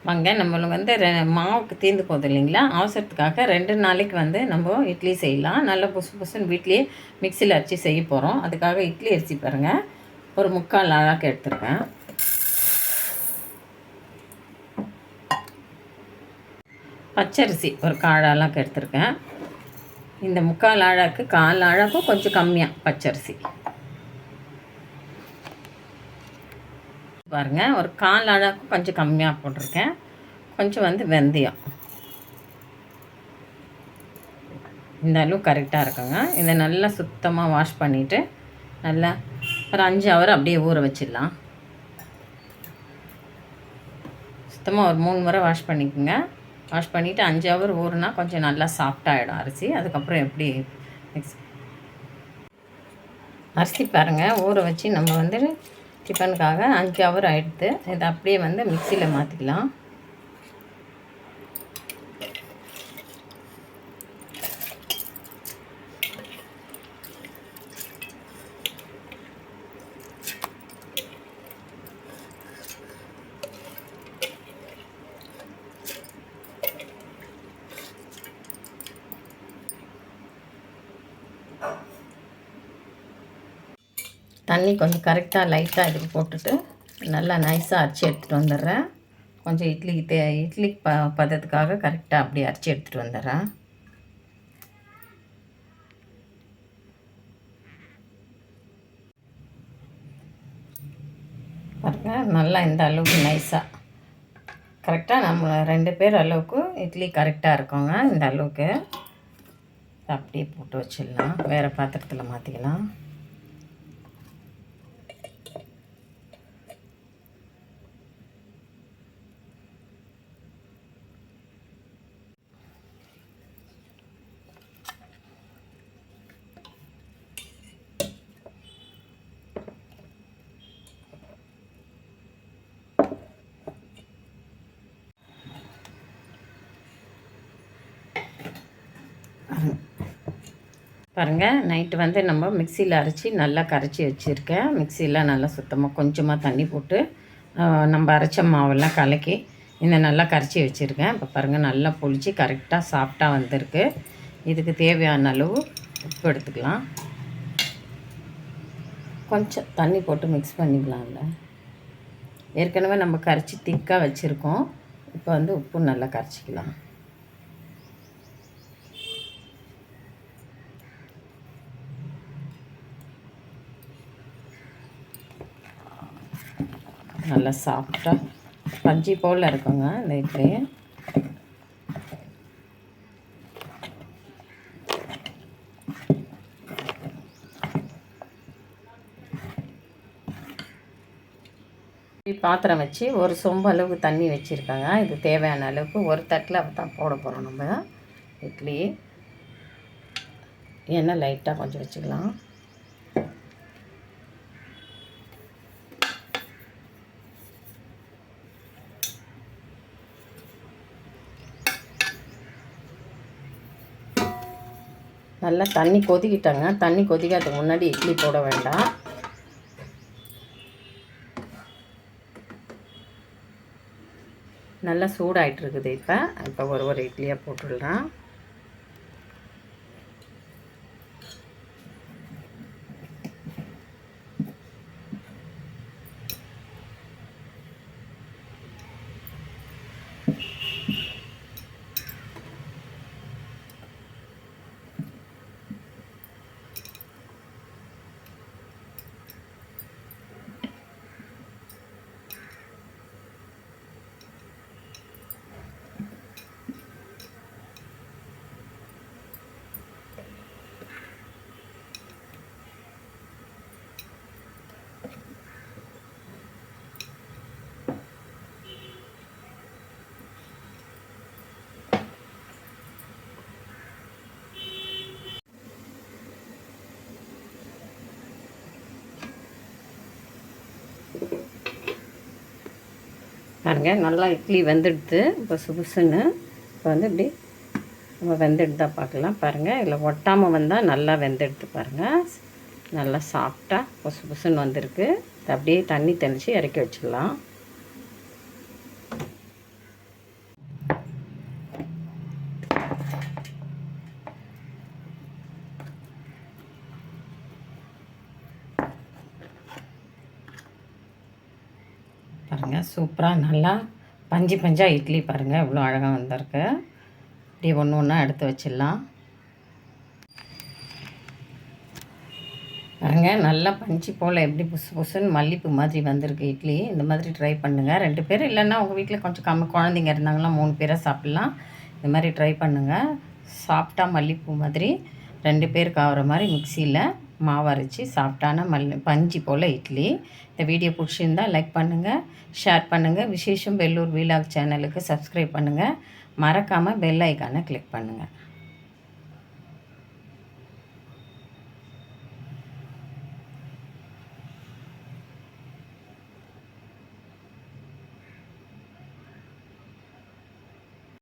வாங்க நம்மளுக்கு வந்து மாவுக்கு தீர்ந்து போகுது இல்லைங்களா, அவசரத்துக்காக 2 நாளைக்கு வந்து நம்ம இட்லி செய்யலாம். நல்லா புசு புசுன்னு வீட்லேயே மிக்சியில் அரைச்சி செய்ய போகிறோம். அதுக்காக இட்லி அரிசி பாருங்கள், ஒரு 3/4 அழாக்கு எடுத்துருக்கேன். பச்சரிசி ஒரு 1/4 அழாக்கு எடுத்துருக்கேன். இந்த 3/4 அழாக்கு 1/4 அழாக்கும் கொஞ்சம் கம்மியாக பச்சரிசி பாருங்கள். ஒரு 1/4 அழாக்கும் கொஞ்சம் கம்மியாக போட்டிருக்கேன். கொஞ்சம் வந்து வெந்தயம், இந்த அளவு கரெக்டாக இருக்குங்க. இதை நல்லா சுத்தமாக வாஷ் பண்ணிவிட்டு நல்லா ஒரு 5 ஹவர் அப்படியே ஊற வச்சிடலாம். சுத்தமாக ஒரு 3 முறை வாஷ் பண்ணிக்கோங்க. வாஷ் பண்ணிவிட்டு 5 ஹவர் ஊறுனா கொஞ்சம் நல்லா சாஃப்டாகிடும் அரிசி. அதுக்கப்புறம் எப்படி அரிசி பாருங்கள், ஊற வச்சு நம்ம வந்து டிஃபனுக்காக 5 ஹவர் ஆகிடுது. இதை அப்படியே வந்து மிக்சியில் மாற்றிக்கலாம். தண்ணி கொஞ்சம் கரெக்டாக லைட்டாக இதுக்கு போட்டுட்டு நல்லா நைஸாக அரைச்சி எடுத்துகிட்டு வந்துடுறேன். கொஞ்சம் இட்லி பதத்துக்காக கரெக்டாக அப்படியே அரைச்சி எடுத்துகிட்டு வந்துடுறேன். பாருங்கள், நல்லா இந்த அளவுக்கு நைஸாக கரெக்டாக நம்ம 2 பேர் அளவுக்கு இட்லி கரெக்டாக இருக்குங்க. இந்த அளவுக்கு அப்படியே போட்டு வச்சிடலாம். வேறு பாத்திரத்தில் மாற்றிக்கலாம். பாருங்கள், நைட்டு வந்து நம்ம மிக்சியில் அரைச்சி நல்லா கரைச்சி வச்சுருக்கேன். மிக்சியில் நல்லா சுத்தமாக கொஞ்சமாக தண்ணி போட்டு நம்ம அரைச்ச மாவெல்லாம் கலக்கி இந்த நல்லா கரைச்சி வச்சுருக்கேன். இப்போ பாருங்கள், நல்லா புளிச்சு கரெக்டாக சாஃப்டாக வந்திருக்கு. இதுக்கு தேவையான அளவு உப்பு எடுத்துக்கலாம். கொஞ்சம் தண்ணி போட்டு மிக்ஸ் பண்ணிக்கலாம்ல. ஏற்கனவே நம்ம கரைச்சி திக்காக வச்சுருக்கோம். இப்போ வந்து உப்பு நல்லா கரைச்சிக்கலாம். நல்லா சாஃப்டாக பஞ்சு போல் இருக்குங்க இந்த இட்லி. பாத்திரம் வச்சு ஒரு சொம்பு அளவுக்கு தண்ணி வச்சுருக்காங்க. இது தேவையான அளவுக்கு ஒரு தட்டில் தான் போட போகிறோம் நம்ம இட்லி. எண்ணெய் லைட்டாக கொஞ்சம் வச்சுக்கலாம். நல்லா தண்ணி கொதிக்கிட்டாங்க. தண்ணி கொதிக்காததுக்கு முன்னாடி இட்லி போட வேண்டாம். நல்லா சூடாகிட்டு இருக்குது. இப்போ ஒரு இட்லியாக போட்டுடலாம். பாருங்கள், நல்லா இட்லி வெந்துடுது. இப்போ புசுன்னு இப்போ வந்து இப்படி நம்ம வெந்துடுதா பார்க்கலாம். பாருங்கள், இதில் ஒட்டாமல் வந்தால் நல்லா வெந்துடுது. பாருங்கள், நல்லா சாஃப்டாக புசுன்னு வந்திருக்கு. அப்படியே தண்ணி தெளித்து இறக்கி வச்சிடலாம். பாருங்கள் சூப்பராக நல்லா பஞ்சு பஞ்சாக இட்லி பாருங்கள் எவ்வளோ அழகாக வந்திருக்கு. இப்படி ஒன்று ஒன்றா எடுத்து வச்சிடலாம். பாருங்கள் நல்லா பஞ்சு போல் எப்படி புசு புசுன்னு மல்லிப்பூ மாதிரி வந்திருக்கு இட்லி. இந்த மாதிரி ட்ரை பண்ணுங்கள். 2 பேர் இல்லைன்னா உங்கள் வீட்டில் கொஞ்சம் குழந்தைங்க இருந்தாங்கன்னா 3 பேராக சாப்பிட்லாம். இந்த மாதிரி ட்ரை பண்ணுங்கள். சாஃப்டாக மல்லிப்பூ மாதிரி 2 பேருக்கு ஆகிற மாதிரி மிக்சியில் மாவு அரைச்சி சாஃப்டான பஞ்சு போல் இட்லி. இந்த வீடியோ பிடிச்சிருந்தால் லைக் பண்ணுங்கள், ஷேர் பண்ணுங்கள். விசேஷம் வெள்ளூர் வீலாக் சேனலுக்கு சப்ஸ்கிரைப் பண்ணுங்கள். மறக்காமல் பெல் ஐக்கானை கிளிக் பண்ணுங்கள்.